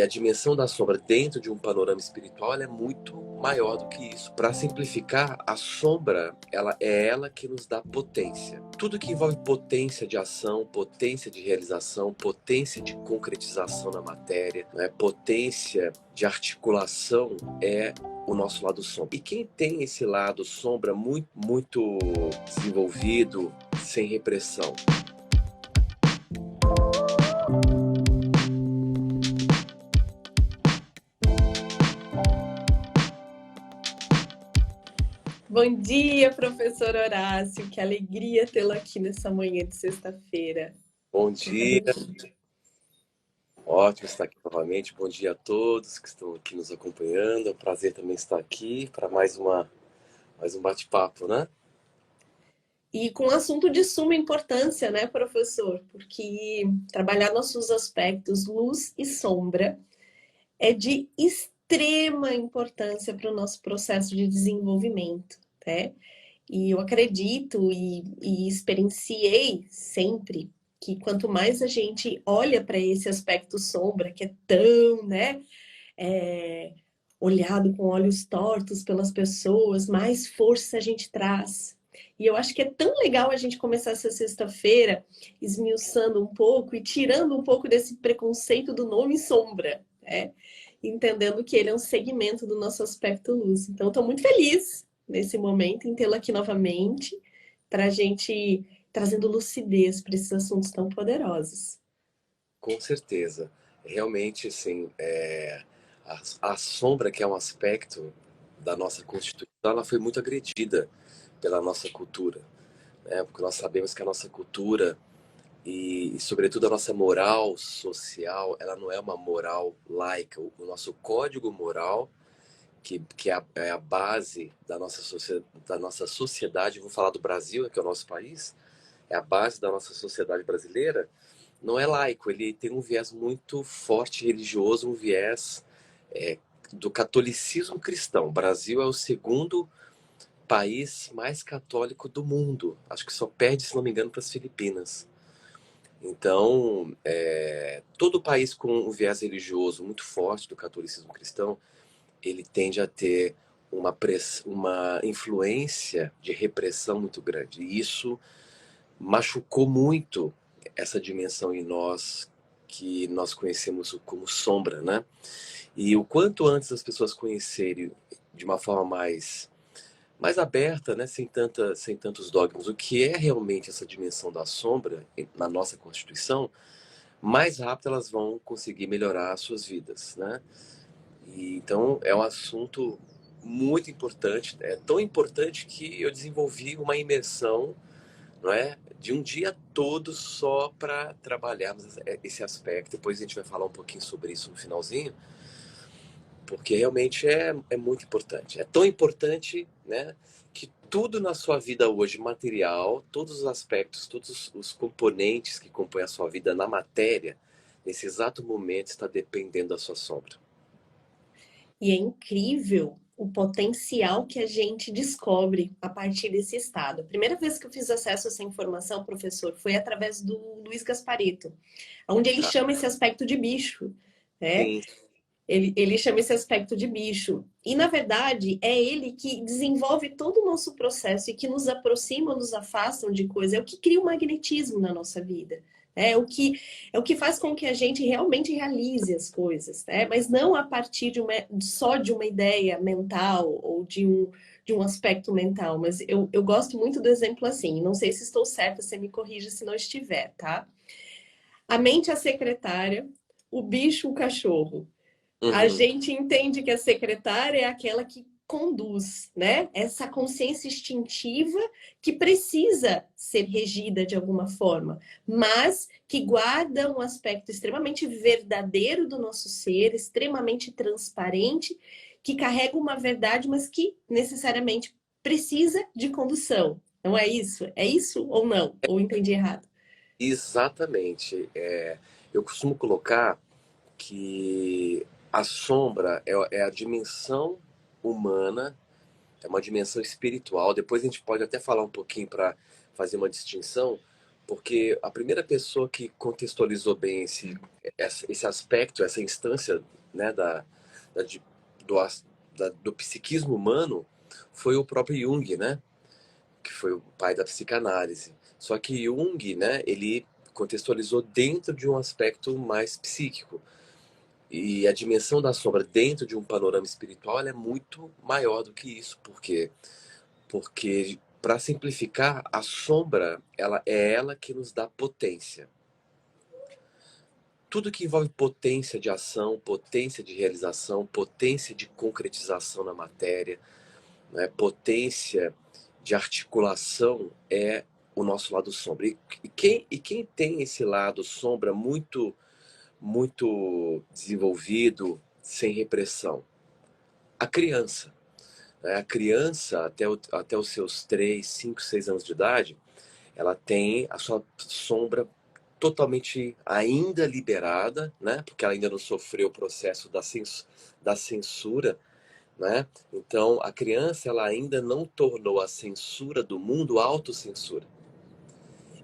E a dimensão da sombra dentro de um panorama espiritual ela é muito maior do que isso. Para simplificar, a sombra ela que nos dá potência. Tudo que envolve potência de ação, potência de realização, potência de concretização na matéria, né? Potência de articulação é o nosso lado sombra. E quem tem esse lado sombra muito, muito desenvolvido, sem repressão, Bom dia, professor Horácio. Que alegria tê-lo aqui nessa manhã de sexta-feira. bom dia. Ótimo estar aqui novamente. Bom dia a todos que estão aqui nos acompanhando. É um prazer também estar aqui para mais um bate-papo, né? E com um assunto de suma importância, né, professor? Porque trabalhar nossos aspectos luz e sombra é de extrema importância para o nosso processo de desenvolvimento, né? E eu acredito e experienciei sempre que quanto mais a gente olha para esse aspecto sombra, que é tão, né, é, olhado com olhos tortos pelas pessoas, mais força a gente traz. E eu acho que é tão legal a gente começar essa sexta-feira esmiuçando um pouco e tirando um pouco desse preconceito do nome sombra, né? Entendendo que ele é um segmento do nosso aspecto luz. Então, estou muito feliz nesse momento em tê-lo aqui novamente para a gente trazendo lucidez para esses assuntos tão poderosos. Com certeza. Realmente, assim, a sombra, que é um aspecto da nossa Constituição, ela foi muito agredida pela nossa cultura, né? Porque nós sabemos que a nossa cultura sobretudo, a nossa moral social, ela não é uma moral laica. O nosso código moral, que é a base da nossa sociedade, vou falar do Brasil, que é o nosso país, é a base da nossa sociedade brasileira, não é laico, ele tem um viés muito forte religioso, um viés do catolicismo cristão. O Brasil é o segundo país mais católico do mundo. Acho que só perde, se não me engano, para as Filipinas. Então, todo país com um viés religioso muito forte do catolicismo cristão, ele tende a ter uma influência de repressão muito grande. E isso machucou muito essa dimensão em nós que nós conhecemos como sombra, né? E o quanto antes as pessoas conhecerem de uma forma mais aberta, né? Sem tantos dogmas, o que é realmente essa dimensão da sombra na nossa Constituição, mais rápido elas vão conseguir melhorar as suas vidas, né? E, então é um assunto muito importante, é tão importante que eu desenvolvi uma imersão, não é, de um dia todo só para trabalharmos esse aspecto. Depois a gente vai falar um pouquinho sobre isso no finalzinho, porque realmente é muito importante. É tão importante, né, que tudo na sua vida hoje material, todos os aspectos, todos os componentes que compõem a sua vida na matéria, nesse exato momento está dependendo da sua sombra. E é incrível o potencial que a gente descobre a partir desse estado. A primeira vez que eu fiz acesso a essa informação, professor, foi através do Luiz Gasparito, onde ele chama esse aspecto de bicho, né? Sim, Ele chama esse aspecto de bicho. E, na verdade, é ele que desenvolve todo o nosso processo e que nos aproxima, nos afasta de coisas. É o que cria o magnetismo na nossa vida. É o que faz com que a gente realmente realize as coisas, né? Mas não a partir só de uma ideia mental ou de um aspecto mental. Mas eu gosto muito do exemplo assim. Não sei se estou certa, você me corrija se não estiver, tá? A mente é a secretária, o bicho o cachorro. A uhum. gente entende que a secretária é aquela que conduz, né? Essa consciência instintiva que precisa ser regida de alguma forma, mas que guarda um aspecto extremamente verdadeiro do nosso ser, extremamente transparente, que carrega uma verdade, mas que necessariamente precisa de condução. Não é isso? É isso ou não? Ou entendi errado? Exatamente. Eu costumo colocar que a sombra é a dimensão humana, é uma dimensão espiritual. Depois a gente pode até falar um pouquinho para fazer uma distinção, porque a primeira pessoa que contextualizou bem esse aspecto, essa instância, né, da, de- do, do psiquismo humano foi o próprio Jung, né? Que foi o pai da psicanálise. Só que Jung, né, ele contextualizou dentro de um aspecto mais psíquico. E a dimensão da sombra dentro de um panorama espiritual ela é muito maior do que isso. Por quê? Porque, para simplificar, a sombra ela é ela que nos dá potência. Tudo que envolve potência de ação, potência de realização, potência de concretização na matéria, né, potência de articulação é o nosso lado sombra. E quem tem esse lado sombra muito desenvolvido, sem repressão? A criança. Né? A criança, até os seus 3, 5, 6 anos de idade, ela tem a sua sombra totalmente ainda liberada, né? Porque ela ainda não sofreu o processo da censura, né? Então, a criança ela ainda não tornou a censura do mundo autocensura.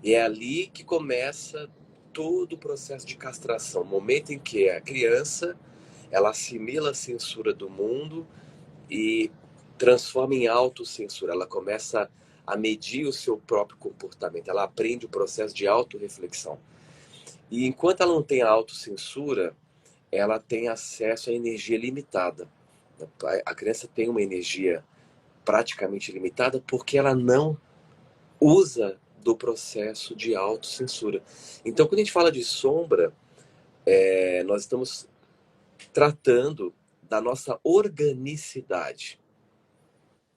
E é ali que começa todo o processo de castração, o momento em que a criança ela assimila a censura do mundo e transforma em autocensura. Ela começa a medir o seu próprio comportamento, ela aprende o processo de autorreflexão. E enquanto ela não tem a autocensura, ela tem acesso à energia limitada. A criança tem uma energia praticamente limitada porque ela não usa do processo de autocensura. Então, quando a gente fala de sombra, nós estamos tratando da nossa organicidade,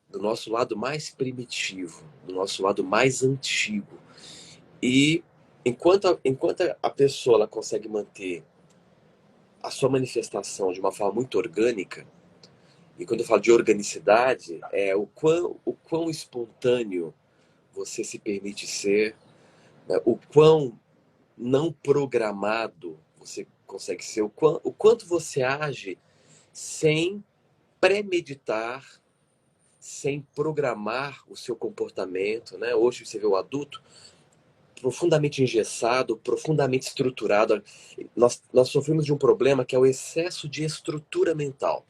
do nosso lado mais primitivo, do nosso lado mais antigo. E enquanto a pessoa ela consegue manter a sua manifestação de uma forma muito orgânica, e quando eu falo de organicidade, é o quão espontâneo você se permite ser, né? O quão não programado você consegue ser, o quanto você age sem premeditar, sem programar o seu comportamento, né? Hoje você vê o adulto profundamente engessado, profundamente estruturado. Nós sofremos de um problema que é o excesso de estrutura mental.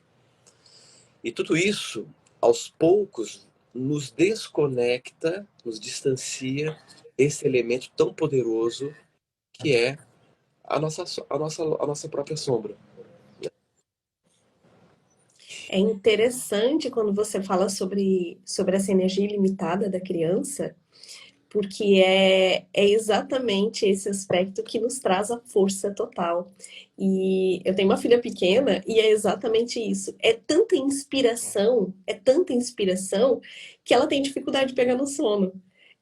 E tudo isso, aos poucos, nos desconecta, nos distancia esse elemento tão poderoso que é a nossa própria sombra. É interessante quando você fala sobre essa energia ilimitada da criança, porque é exatamente esse aspecto que nos traz a força total. E eu tenho uma filha pequena e é exatamente isso. É tanta inspiração, que ela tem dificuldade de pegar no sono.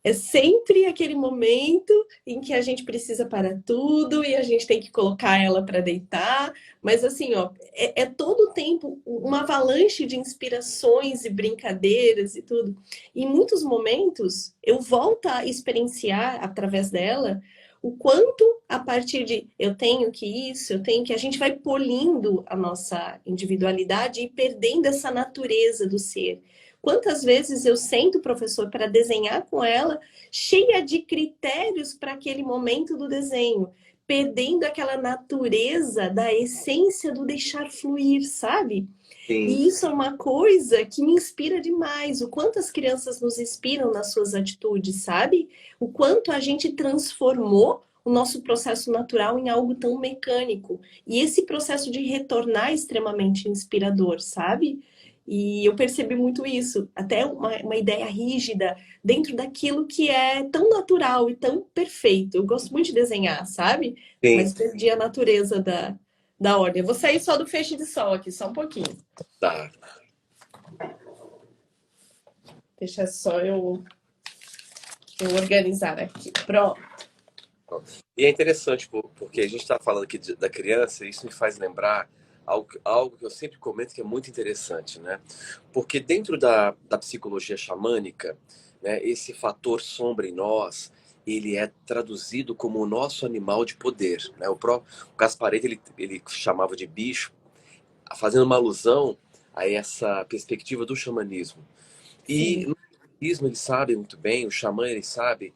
É sempre aquele momento em que a gente precisa parar tudo e a gente tem que colocar ela para deitar. Mas assim, ó, é todo o tempo uma avalanche de inspirações e brincadeiras e tudo. Em muitos momentos, eu volto a experienciar através dela o quanto a partir de eu tenho que isso, eu tenho que a gente vai polindo a nossa individualidade e perdendo essa natureza do ser. Quantas vezes eu sento o professor para desenhar com ela, cheia de critérios para aquele momento do desenho, perdendo aquela natureza da essência do deixar fluir, sabe? Sim, E isso é uma coisa que me inspira demais. O quanto as crianças nos inspiram nas suas atitudes, sabe? O quanto a gente transformou o nosso processo natural em algo tão mecânico. E esse processo de retornar é extremamente inspirador, sabe? E eu percebi muito isso. Até uma ideia rígida dentro daquilo que é tão natural e tão perfeito. Eu gosto muito de desenhar, sabe? sim, Mas perdi a natureza da ordem. Eu vou sair só do feixe de sol aqui, só um pouquinho. tá. Deixa só eu organizar aqui. Pronto. E é interessante porque a gente está falando aqui da criança e isso me faz lembrar algo que eu sempre comento que é muito interessante, né? Porque dentro da psicologia xamânica, né, esse fator sombra em nós, ele é traduzido como o nosso animal de poder, né? O Gaspareto, ele chamava de bicho, fazendo uma alusão a essa perspectiva do xamanismo. E Sim. no xamanismo ele sabe muito bem, o xamã ele sabe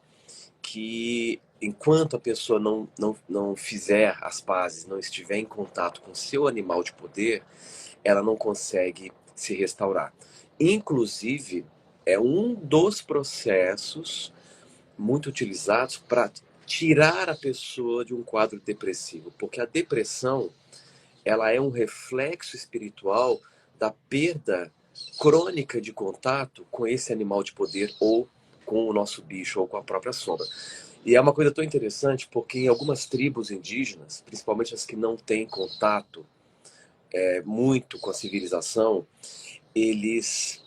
que enquanto a pessoa não fizer as pazes, não estiver em contato com seu animal de poder, ela não consegue se restaurar. Inclusive, é um dos processos muito utilizados para tirar a pessoa de um quadro depressivo, porque a depressão, ela é um reflexo espiritual da perda crônica de contato com esse animal de poder ou com o nosso bicho ou com a própria sombra. E é uma coisa tão interessante porque em algumas tribos indígenas, principalmente as que não têm contato muito com a civilização, eles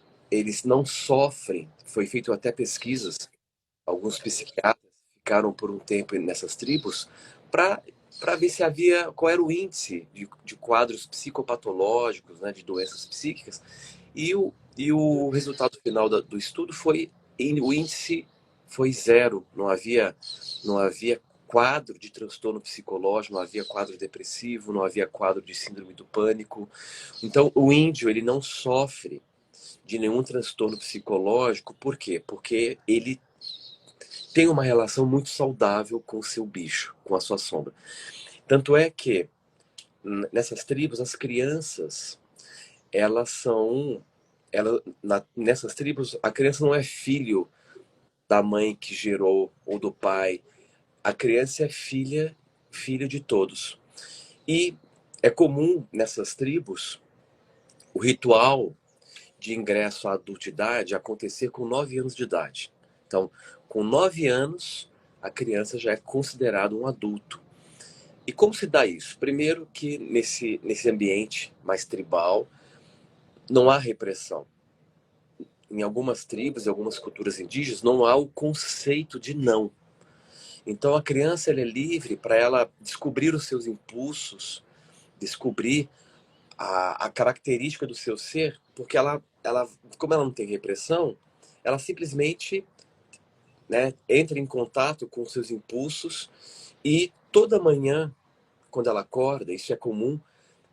não sofrem. Foi feito até pesquisas, alguns psiquiatras ficaram por um tempo nessas tribos para ver se havia qual era o índice de quadros psicopatológicos, né, de doenças psíquicas, e o resultado final do estudo foi o índice foi zero, não havia quadro de transtorno psicológico, não havia quadro depressivo, não havia quadro de síndrome do pânico. Então o índio ele não sofre de nenhum transtorno psicológico, por quê? Porque ele tem uma relação muito saudável com o seu bicho, com a sua sombra. Tanto é que nessas tribos as crianças, elas são nessas tribos a criança não é filho da mãe que gerou ou do pai. A criança é filho de todos. E é comum nessas tribos o ritual de ingresso à adultidade acontecer com 9 anos de idade. Então, com 9 anos, a criança já é considerada um adulto. E como se dá isso? Primeiro que nesse ambiente mais tribal não há repressão. Em algumas tribos e algumas culturas indígenas não há o conceito de não. Então a criança ela é livre para ela descobrir os seus impulsos, descobrir a característica do seu ser, porque como ela não tem repressão, ela simplesmente, né, entra em contato com os seus impulsos e toda manhã, quando ela acorda, isso é comum,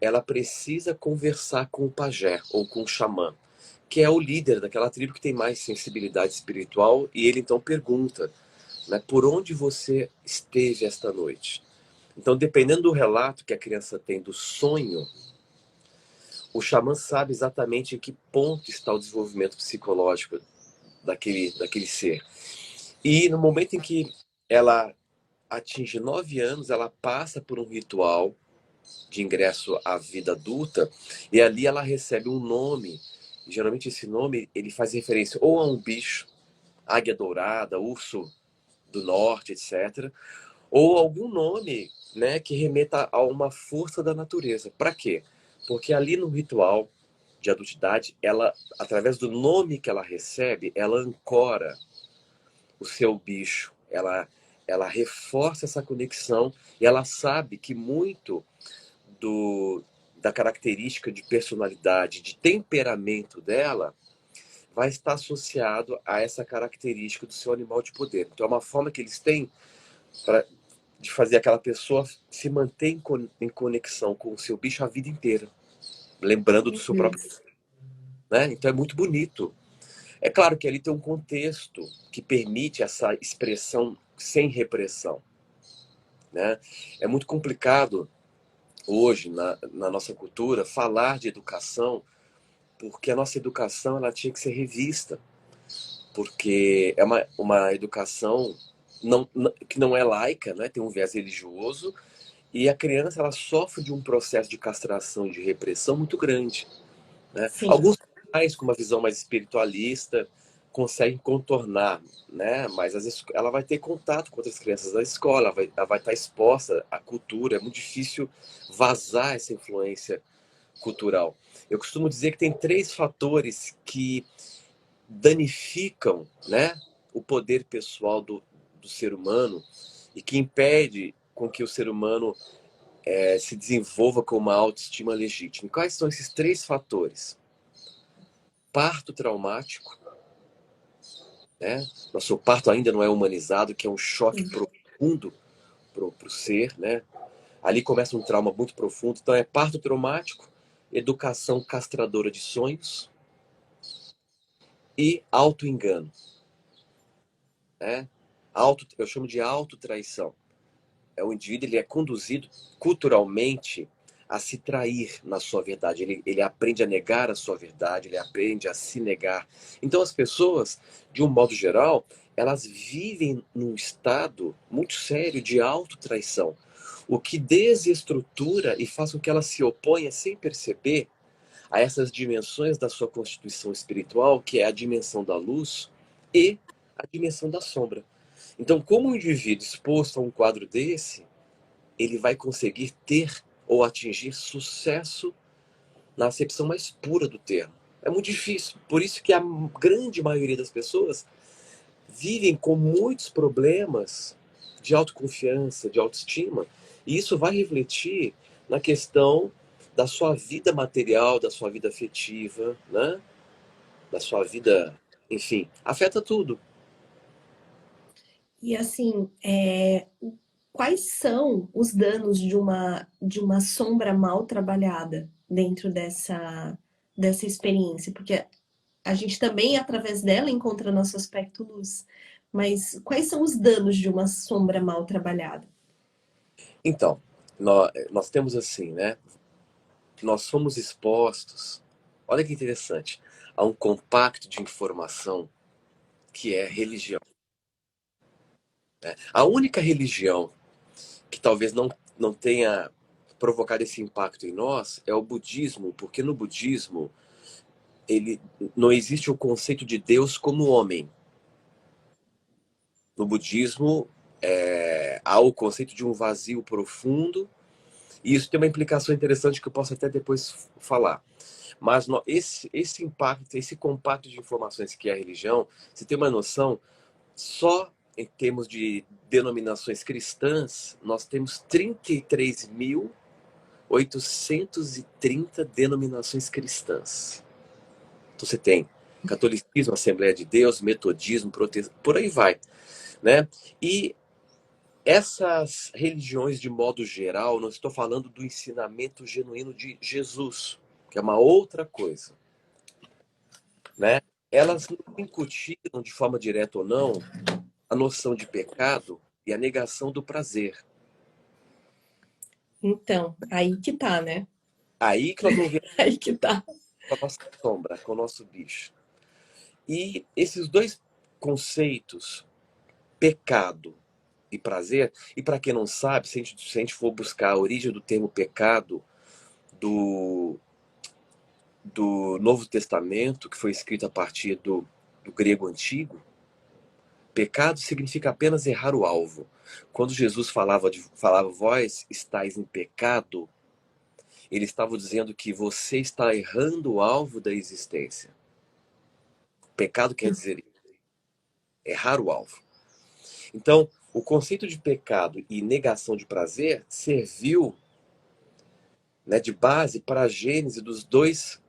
ela precisa conversar com o pajé ou com o xamã, que é o líder daquela tribo que tem mais sensibilidade espiritual, e ele então pergunta, né, por onde você esteve esta noite? Então, dependendo do relato que a criança tem do sonho, o xamã sabe exatamente em que ponto está o desenvolvimento psicológico daquele ser. E no momento em que ela atinge 9 anos, ela passa por um ritual de ingresso à vida adulta, e ali ela recebe um nome. E, geralmente esse nome ele faz referência ou a um bicho, águia dourada, urso do norte, etc., ou algum nome, né, que remeta a uma força da natureza. Para quê? Porque ali no ritual de adultidade, ela, através do nome que ela recebe, ela ancora o seu bicho, ela reforça essa conexão e ela sabe que muito da característica de personalidade, de temperamento dela, vai estar associado a essa característica do seu animal de poder. Então é uma forma que eles têm de fazer aquela pessoa se manter em conexão com o seu bicho a vida inteira, lembrando do seu próprio, né? Então é muito bonito. É claro que ali tem um contexto que permite essa expressão sem repressão, né? É muito complicado hoje na nossa cultura falar de educação, porque a nossa educação ela tinha que ser revista, porque é uma educação que não é laica, né? Tem um viés religioso, e a criança ela sofre de um processo de castração e de repressão muito grande, né? Sim. Alguns pais com uma visão mais espiritualista conseguem contornar, né? Mas às vezes ela vai ter contato com outras crianças da escola, ela vai estar exposta à cultura, é muito difícil vazar essa influência cultural. Eu costumo dizer que tem 3 fatores que danificam, né, o poder pessoal do ser humano e que impede com que o ser humano se desenvolva com uma autoestima legítima. E quais são esses 3 fatores? Parto traumático, né? Nosso parto ainda não é humanizado, que é um choque profundo para o ser, né? Ali começa um trauma muito profundo. Então é parto traumático, educação castradora de sonhos e autoengano, né? Eu chamo de autotraição. O indivíduo ele é conduzido culturalmente a se trair na sua verdade. Ele aprende a negar a sua verdade, ele aprende a se negar. Então as pessoas, de um modo geral, elas vivem num estado muito sério de autotraição, o que desestrutura e faz com que ela se oponha sem perceber a essas dimensões da sua constituição espiritual, que é a dimensão da luz e a dimensão da sombra. Então, como um indivíduo exposto a um quadro desse, ele vai conseguir ter ou atingir sucesso na acepção mais pura do termo. É muito difícil. Por isso que a grande maioria das pessoas vivem com muitos problemas de autoconfiança, de autoestima, e isso vai refletir na questão da sua vida material, da sua vida afetiva, né? Da sua vida, enfim, afeta tudo. E assim, quais são os danos de uma sombra mal trabalhada dentro dessa experiência? Porque a gente também, através dela, encontra nosso aspecto luz. Mas quais são os danos de uma sombra mal trabalhada? Então, nós temos assim, né? Nós somos expostos, olha que interessante, a um compacto de informação que é religião. A única religião que talvez não tenha provocado esse impacto em nós é o budismo, porque no budismo ele não existe o conceito de Deus como homem. No budismo há o conceito de um vazio profundo, e isso tem uma implicação interessante que eu posso até depois falar. Mas esse impacto, esse compacto de informações que é a religião, você tem uma noção, só em termos de denominações cristãs, nós temos 33.830 denominações cristãs. Então você tem catolicismo, Assembleia de Deus, metodismo, protestantismo, por aí vai, né? E essas religiões, de modo geral, não estou falando do ensinamento genuíno de Jesus, que é uma outra coisa, né? Elas não incutiram, de forma direta ou não, a noção de pecado e a negação do prazer. Então, aí que tá, né? Aí que nós vamos ver Aí que tá. com a nossa sombra, com o nosso bicho. E esses dois conceitos, pecado e prazer, e para quem não sabe, se a gente for buscar a origem do termo pecado do, do Novo Testamento, que foi escrito a partir do grego antigo, pecado significa apenas errar o alvo. Quando Jesus falava vós estáis em pecado, ele estava dizendo que você está errando o alvo da existência. Pecado quer dizer errar o alvo. Então, o conceito de pecado e negação de prazer serviu, né, de base para a gênese dos dois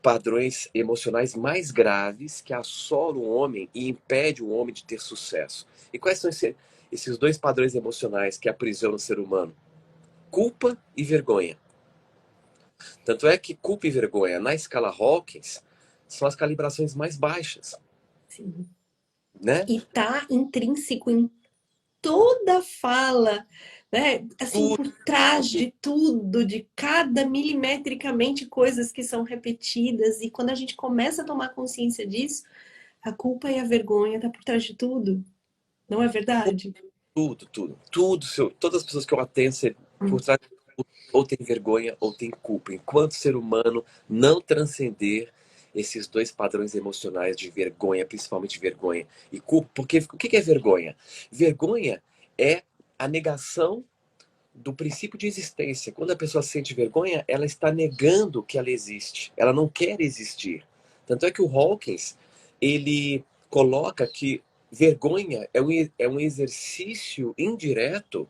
padrões emocionais mais graves que assolam o homem e impedem o homem de ter sucesso. E quais são esses dois padrões emocionais que aprisionam o ser humano? Culpa e vergonha. Tanto é que culpa e vergonha, na escala Hawkins, são as calibrações mais baixas, Sim. né? E tá intrínseco em toda fala, né? Assim, Tudo, por trás de tudo, de cada milimetricamente coisas que são repetidas. E quando a gente começa a tomar consciência disso, a culpa e a vergonha tá por trás de tudo. Não é verdade? todas as pessoas que eu atendo, por trás de tudo, ou tem vergonha ou tem culpa. Enquanto ser humano não transcender esses dois padrões emocionais de vergonha, principalmente vergonha e culpa, porque o que é vergonha? Vergonha é a negação do princípio de existência. Quando a pessoa sente vergonha, ela está negando que ela existe. Ela não quer existir. Tanto é que o Hawkins, ele coloca que vergonha é um exercício indireto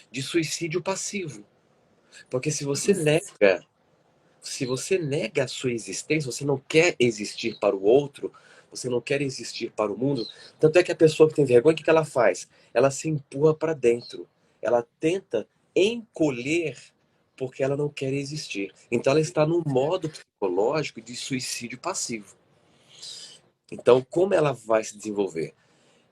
de suicídio passivo. Porque se você nega a sua existência, você não quer existir para o outro, você não quer existir para o mundo. Tanto é que a pessoa que tem vergonha, o que ela faz? Ela se empurra para dentro. Ela tenta encolher porque ela não quer existir. Então ela está num modo psicológico de suicídio passivo. Então, como ela vai se desenvolver?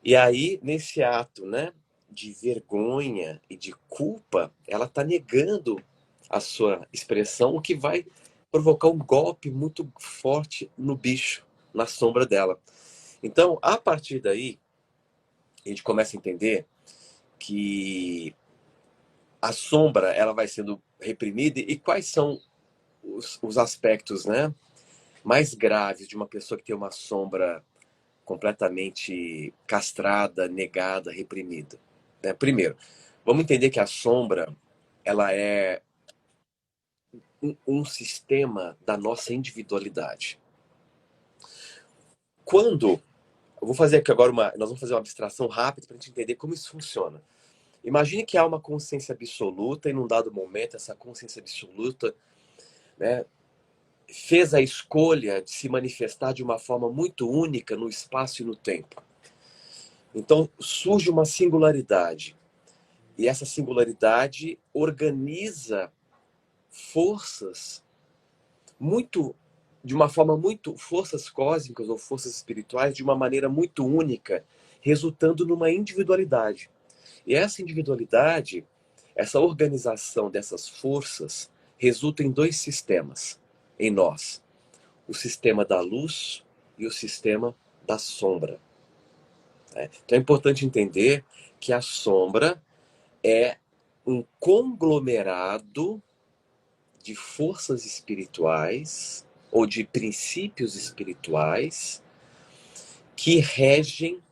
E aí, nesse ato, né, de vergonha e de culpa, ela está negando a sua expressão, o que vai provocar um golpe muito forte no bicho, na sombra dela. Então, a partir daí, a gente começa a entender que a sombra ela vai sendo reprimida e quais são os aspectos, né, mais graves de uma pessoa que tem uma sombra completamente castrada, negada, reprimida, né? Primeiro, vamos entender que a sombra ela é um sistema da nossa individualidade. Quando eu vou fazer aqui agora nós vamos fazer uma abstração rápida para a gente entender como isso funciona. Imagine que há uma consciência absoluta e num dado momento essa consciência absoluta, né, fez a escolha de se manifestar de uma forma muito única no espaço e no tempo. Então surge uma singularidade. E essa singularidade organiza forças muito, de uma forma muito, forças cósmicas ou forças espirituais de uma maneira muito única, resultando numa individualidade. E essa individualidade, essa organização dessas forças, resulta em dois sistemas em nós: o sistema da luz e o sistema da sombra. Então é importante entender que a sombra é um conglomerado de forças espirituais ou de princípios espirituais que regem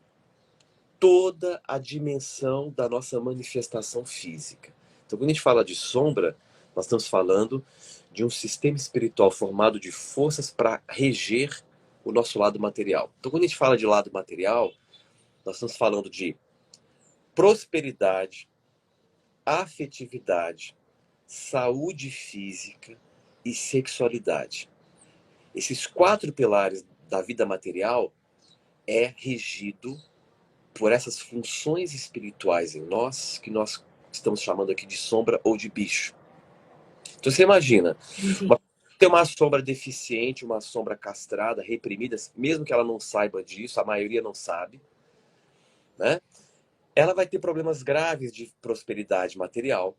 toda a dimensão da nossa manifestação física. Então, quando a gente fala de sombra, nós estamos falando de um sistema espiritual formado de forças para reger o nosso lado material. Então, quando a gente fala de lado material, nós estamos falando de prosperidade, afetividade, saúde física e sexualidade. Esses quatro pilares da vida material é regido por essas funções espirituais em nós, que nós estamos chamando aqui de sombra ou de bicho. Então você imagina, Entendi. ter uma sombra deficiente, uma sombra castrada, reprimida, mesmo que ela não saiba disso, a maioria não sabe, né? Ela vai ter problemas graves de prosperidade material,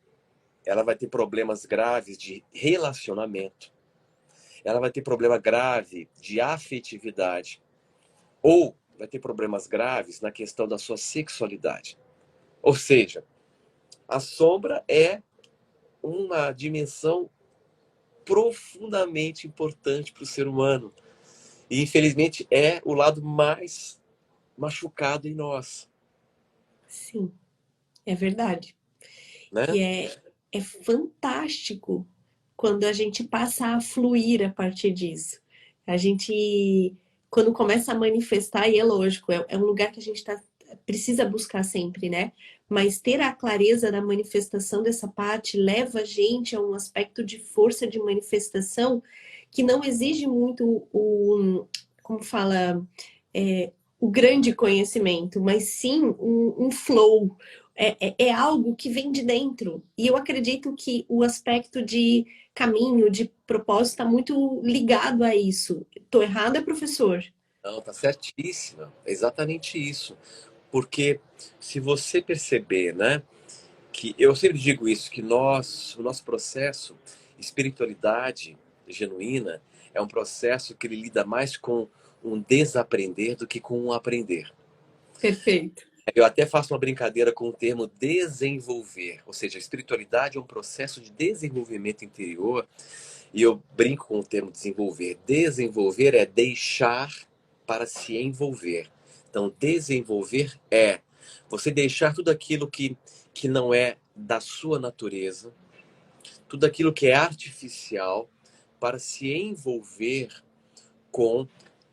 ela vai ter problemas graves de relacionamento, ela vai ter problema grave de afetividade, ou vai ter problemas graves na questão da sua sexualidade. Ou seja, a sombra é uma dimensão profundamente importante para o ser humano. E, infelizmente, é o lado mais machucado em nós, Sim, é verdade. né? E é fantástico quando a gente passa a fluir a partir disso. A gente, quando começa a manifestar, e é lógico, é um lugar que a gente precisa buscar sempre, né? Mas ter a clareza da manifestação dessa parte leva a gente a um aspecto de força de manifestação que não exige muito como fala, o grande conhecimento, mas sim um flow. É algo que vem de dentro. E eu acredito que o aspecto de caminho, de propósito, está muito ligado a isso. Estou errada, professor? Não, tá certíssima. É exatamente isso. Porque se você perceber, né, que eu sempre digo isso, que o nosso processo, espiritualidade genuína, é um processo que ele lida mais com um desaprender do que com um aprender. Perfeito. Eu até faço uma brincadeira com o termo desenvolver, ou seja, a espiritualidade é um processo de desenvolvimento interior, e eu brinco com o termo desenvolver. Desenvolver é deixar para se envolver. Então, desenvolver é você deixar tudo aquilo que não é da sua natureza, tudo aquilo que é artificial, para se envolver com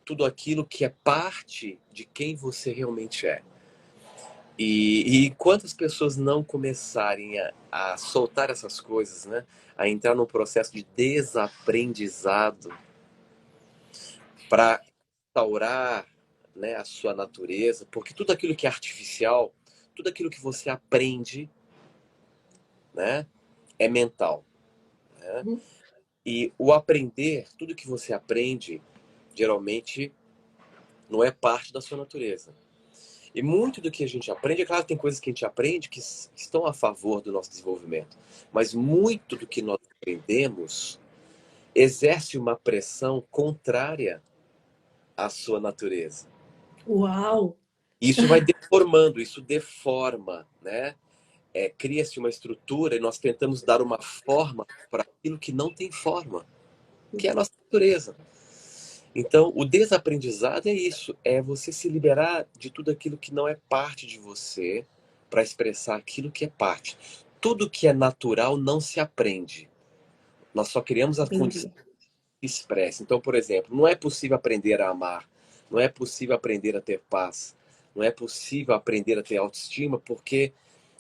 tudo aquilo que é parte de quem você realmente é. E quantas pessoas não começarem a soltar essas coisas, né? A entrar num processo de desaprendizado para restaurar, né, a sua natureza, porque tudo aquilo que é artificial, tudo aquilo que você aprende, né, é mental, né? Uhum. E o aprender, tudo que você aprende, geralmente não é parte da sua natureza. E muito do que a gente aprende, é claro que tem coisas que a gente aprende que estão a favor do nosso desenvolvimento, mas muito do que nós aprendemos exerce uma pressão contrária à sua natureza. Uau! Isso vai deformando, isso deforma, né? Cria-se uma estrutura e nós tentamos dar uma forma para aquilo que não tem forma, que é a nossa natureza. Então, o desaprendizado é isso, é você se liberar de tudo aquilo que não é parte de você para expressar aquilo que é parte. Tudo que é natural não se aprende. Nós só criamos a condição Entendi. que expressa. Então, por exemplo, não é possível aprender a amar, não é possível aprender a ter paz, não é possível aprender a ter autoestima, porque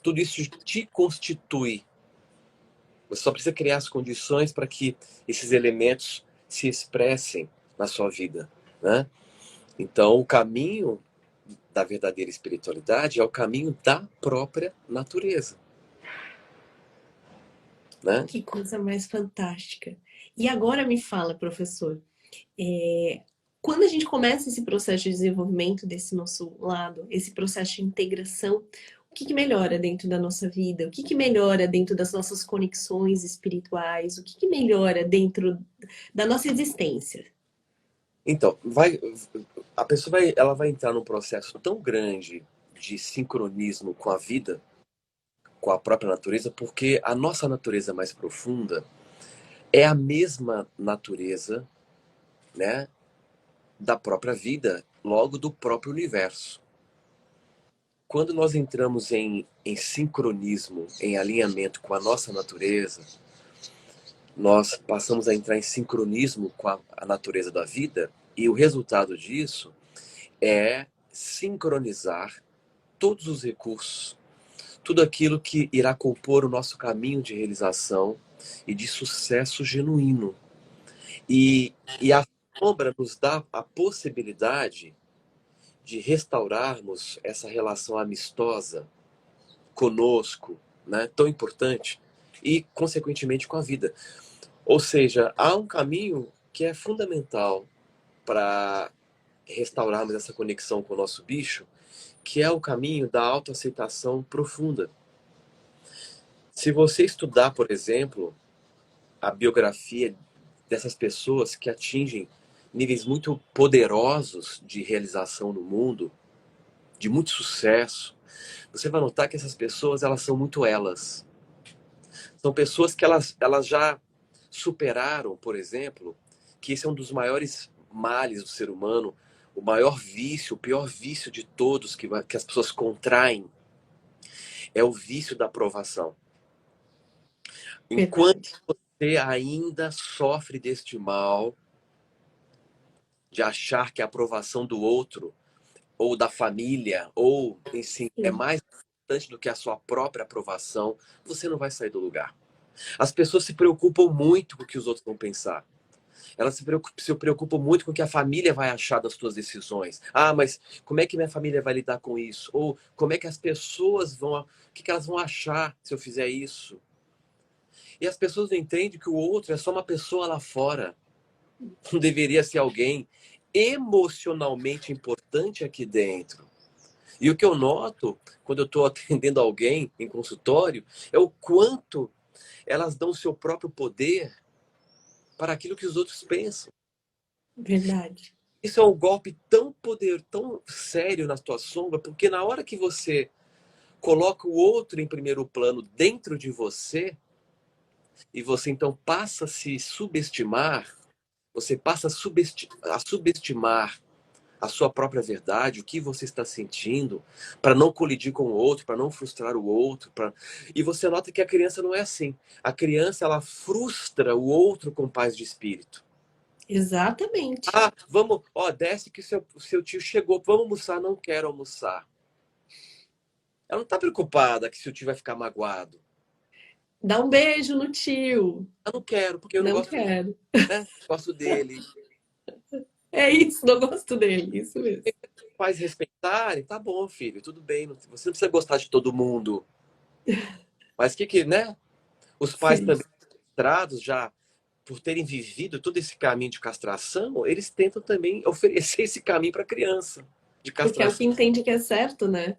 tudo isso te constitui. Você só precisa criar as condições para que esses elementos se expressem na sua vida, né? Então, o caminho da verdadeira espiritualidade é o caminho da própria natureza, né? Que coisa mais fantástica. E agora me fala, professor, é, quando a gente começa esse processo de desenvolvimento desse nosso lado, esse processo de integração, o que que melhora dentro da nossa vida? O que que melhora dentro das nossas conexões espirituais? O que que melhora dentro da nossa existência? Então, ela vai entrar num processo tão grande de sincronismo com a vida, com a própria natureza, porque a nossa natureza mais profunda é a mesma natureza, né, da própria vida, logo do próprio universo. Quando nós entramos em sincronismo, em alinhamento com a nossa natureza, nós passamos a entrar em sincronismo com a natureza da vida, e o resultado disso é sincronizar todos os recursos, tudo aquilo que irá compor o nosso caminho de realização e de sucesso genuíno. E a sombra nos dá a possibilidade de restaurarmos essa relação amistosa conosco, né, tão importante, e, consequentemente, com a vida. Ou seja, há um caminho que é fundamental para restaurarmos essa conexão com o nosso bicho, que é o caminho da autoaceitação profunda. Se você estudar, por exemplo, a biografia dessas pessoas que atingem níveis muito poderosos de realização no mundo, de muito sucesso, você vai notar que essas pessoas, elas são muito elas. São pessoas que elas já superaram, por exemplo, que esse é um dos maiores males do ser humano, o maior vício, o pior vício de todos que as pessoas contraem, é o vício da aprovação. Enquanto Verdade. você ainda sofre deste mal de achar que a aprovação do outro, ou da família, ou, enfim, é Sim, mais importante do que a sua própria aprovação, você não vai sair do lugar. As pessoas se preocupam muito com o que os outros vão pensar. Elas se preocupam muito com o que a família vai achar das suas decisões. Ah, mas como é que minha família vai lidar com isso? Ou como é que as pessoas vão... O que elas vão achar se eu fizer isso? E as pessoas não entendem que o outro é só uma pessoa lá fora. Não deveria ser alguém emocionalmente importante aqui dentro. E o que eu noto quando eu estou atendendo alguém em consultório é o quanto elas dão o seu próprio poder para aquilo que os outros pensam. verdade. Isso é um golpe tão sério na tua sombra, porque na hora que você coloca o outro em primeiro plano dentro de você, e você então passa a se subestimar, você passa a subestimar a sua própria verdade, o que você está sentindo, para não colidir com o outro, para não frustrar o outro. E você nota que a criança não é assim. A criança, ela frustra o outro com paz de espírito. Exatamente. Ah, vamos, ó, desce que seu tio chegou, vamos almoçar, não quero almoçar. Ela não está preocupada que seu tio vai ficar magoado. Dá um beijo no tio. Eu não quero, porque eu não Não gosto, quero. né? Gosto dele. É isso, não gosto dele. Isso mesmo. Pais respeitarem, tá bom, filho, tudo bem. Você não precisa gostar de todo mundo. Mas né? Os pais Sim. também frustrados já por terem vivido todo esse caminho de castração, eles tentam também oferecer esse caminho para a criança. de Porque é o castração. que entende que é certo, né?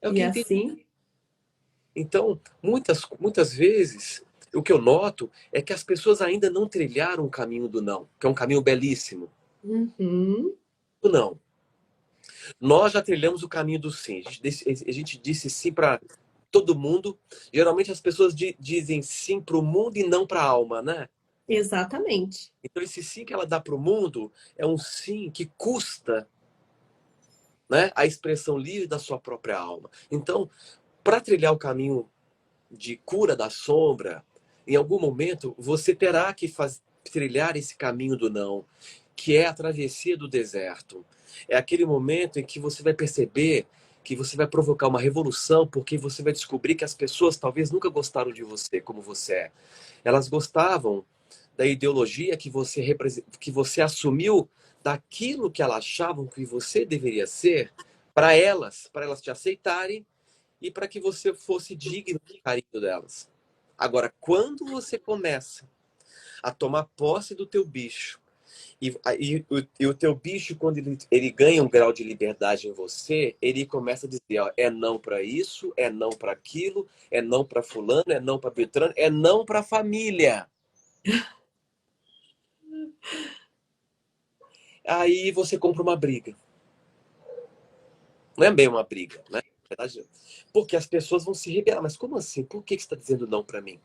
É o E que entende. assim, Então, muitas vezes, o que eu noto é que as pessoas ainda não trilharam o caminho do não, que é um caminho belíssimo. uhum, Do não. Nós já trilhamos o caminho do sim. A gente disse sim para todo mundo. Geralmente as pessoas dizem sim para o mundo e não para a alma, né? exatamente. Então esse sim que ela dá para o mundo é um sim que custa, né, a expressão livre da sua própria alma. Então, para trilhar o caminho de cura da sombra, em algum momento você terá que trilhar esse caminho do não, que é a travessia do deserto. É aquele momento em que você vai perceber que você vai provocar uma revolução, porque você vai descobrir que as pessoas talvez nunca gostaram de você como você é. Elas gostavam da ideologia que você assumiu, daquilo que elas achavam que você deveria ser, para elas te aceitarem e para que você fosse digno do carinho delas. Agora, quando você começa a tomar posse do teu bicho, e o teu bicho, quando ele ganha um grau de liberdade em você, ele começa a dizer, ó, é não para isso, é não para aquilo, é não para fulano, é não para Beltrano, é não para família. Aí você compra uma briga. Não é bem uma briga, né? Na verdade, porque as pessoas vão se rebelar. Mas como assim? Por que você está dizendo não para mim?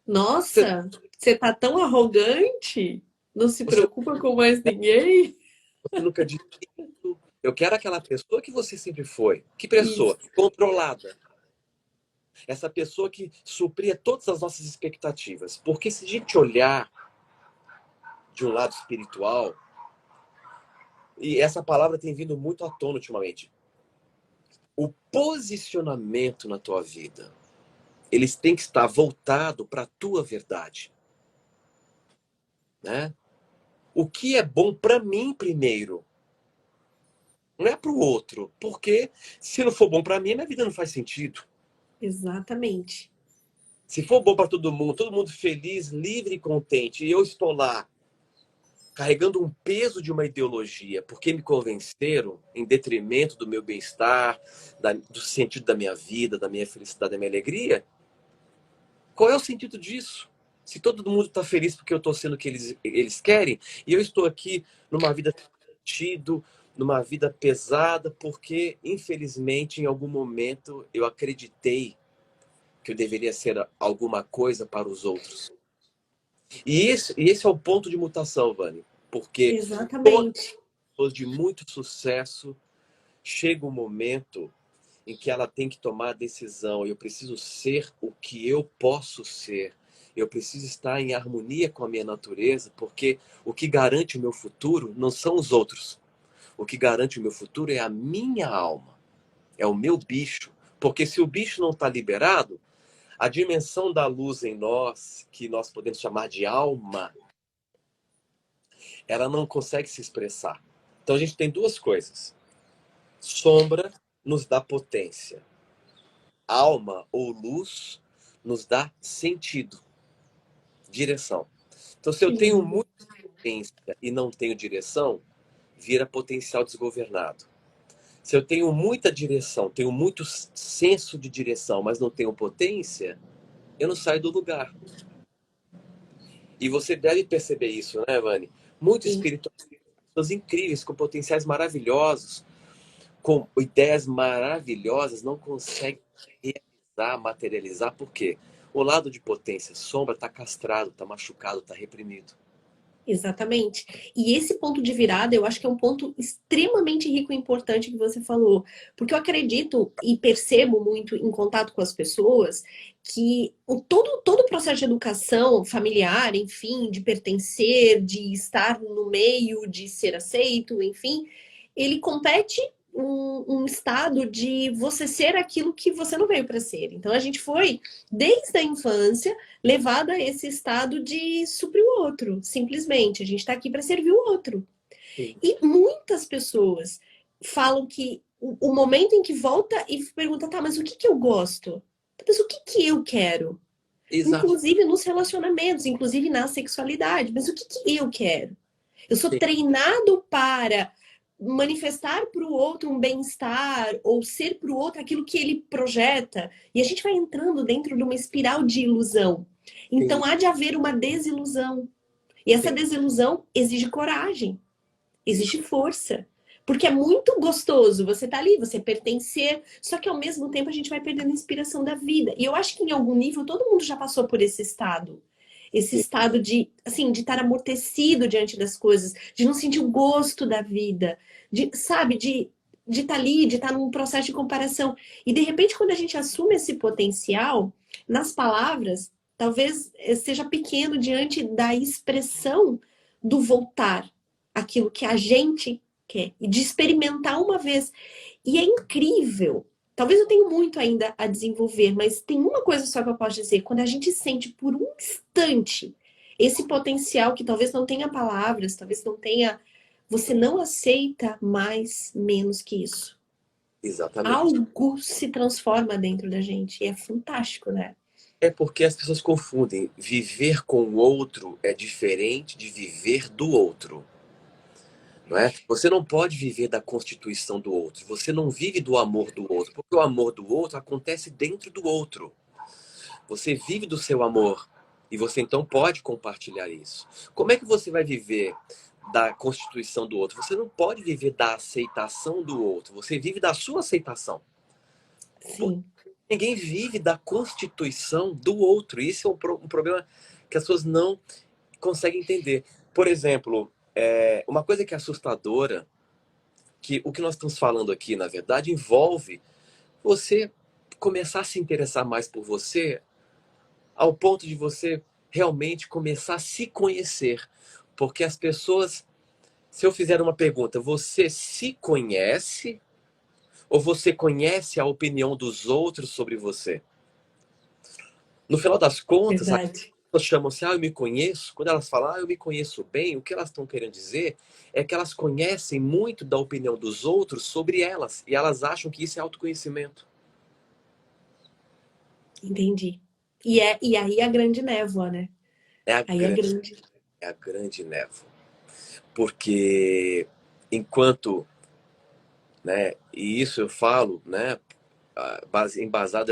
Você, Nossa, você tá tão arrogante? Não se você, preocupa com mais ninguém? você nunca disse isso. Eu quero aquela pessoa que você sempre foi. Que Isso, pessoa? Controlada. Essa pessoa que supria todas as nossas expectativas. Porque se a gente olhar de um lado espiritual, e essa palavra tem vindo muito à tona ultimamente, o posicionamento na tua vida, eles têm que estar voltado para a tua verdade, né? O que é bom para mim primeiro, não é para o outro, porque se não for bom para mim, minha vida não faz sentido. exatamente. Se for bom para todo mundo feliz, livre e contente, e eu estou lá carregando um peso de uma ideologia, porque me convenceram em detrimento do meu bem-estar, do sentido da minha vida, da minha felicidade, da minha alegria, qual é o sentido disso? Se todo mundo está feliz porque eu estou sendo o que eles querem, e eu estou aqui numa vida sentido, numa vida pesada, porque, infelizmente, em algum momento eu acreditei que eu deveria ser alguma coisa para os outros. E esse é o ponto de mutação, Vani, porque todas Exatamente. as pessoas de muito sucesso chega um momento em que ela tem que tomar a decisão. Eu preciso ser o que eu posso ser. Eu preciso estar em harmonia com a minha natureza, porque o que garante o meu futuro não são os outros. O que garante o meu futuro é a minha alma, é o meu bicho. Porque se o bicho não está liberado, a dimensão da luz em nós, que nós podemos chamar de alma, ela não consegue se expressar. Então a gente tem duas coisas. Sombra nos dá potência. Alma ou luz nos dá sentido, direção. Então, se Que eu tenho lindo. muita potência e não tenho direção, vira potencial desgovernado. Se eu tenho muita direção, tenho muito senso de direção, mas não tenho potência, eu não saio do lugar. E você deve perceber isso, né, Vani? Muito Sim. espirituais, pessoas incríveis, com potenciais maravilhosos, com ideias maravilhosas, não conseguem realizar, materializar, por quê? O lado de potência, sombra, está castrado, está machucado, está reprimido. Exatamente. E esse ponto de virada, eu acho que é um ponto extremamente rico e importante que você falou, porque eu acredito e percebo muito em contato com as pessoas que todo o processo de educação familiar, enfim, de pertencer, de estar no meio, de ser aceito, enfim, ele compete um estado de você ser aquilo que você não veio para ser. Então a gente foi, desde a infância, levada a esse estado de suprir o outro, simplesmente. A gente está aqui para servir o outro. Sim. E muitas pessoas falam que o momento em que volta e pergunta, tá, mas o que que eu gosto? Mas o que que eu quero? Exato. Inclusive nos relacionamentos, inclusive na sexualidade. Mas o que que eu quero? Eu sou Sim. treinado para manifestar para o outro um bem-estar ou ser para o outro aquilo que ele projeta. E a gente vai entrando dentro de uma espiral de ilusão. Sim, Então há de haver uma desilusão. E essa sim. desilusão exige coragem, exige força. Porque é muito gostoso você tá ali, você pertencer, só que ao mesmo tempo a gente vai perdendo a inspiração da vida. E eu acho que em algum nível todo mundo já passou por esse estado. Esse estado de, assim, de estar amortecido diante das coisas, de não sentir o gosto da vida, de, sabe, de estar ali, de estar num processo de comparação. E de repente, quando a gente assume esse potencial, nas palavras, talvez seja pequeno diante da expressão do voltar, aquilo que a gente quer, e de experimentar uma vez. E é incrível. Talvez eu tenha muito ainda a desenvolver, mas tem uma coisa só que eu posso dizer: quando a gente sente por um instante esse potencial que talvez não tenha palavras, talvez não tenha, você não aceita mais menos que isso. Exatamente. Algo se transforma dentro da gente e é fantástico, né? É porque as pessoas confundem. Viver com o outro é diferente de viver do outro. Não é? Você não pode viver da constituição do outro. Você não vive do amor do outro, porque o amor do outro acontece dentro do outro. Você vive do seu amor e você então pode compartilhar isso. Como é que você vai viver da constituição do outro? Você não pode viver da aceitação do outro. Você vive da sua aceitação. Sim, Ninguém vive da constituição do outro. Isso é um problema que as pessoas não conseguem entender. Por exemplo, uma coisa que é assustadora, que o que nós estamos falando aqui, na verdade, envolve você começar a se interessar mais por você, ao ponto de você realmente começar a se conhecer. Porque as pessoas, se eu fizer uma pergunta, você se conhece ou você conhece a opinião dos outros sobre você? No final das contas, as verdade. pessoas chamam-se, eu me conheço. Quando elas falam, eu me conheço bem, o que elas estão querendo dizer é que elas conhecem muito da opinião dos outros sobre elas. E elas acham que isso é autoconhecimento. Entendi. E aí a grande névoa, né? É a Aí é grande, grande. é a grande névoa. Porque enquanto, né, e isso eu falo, né, embasado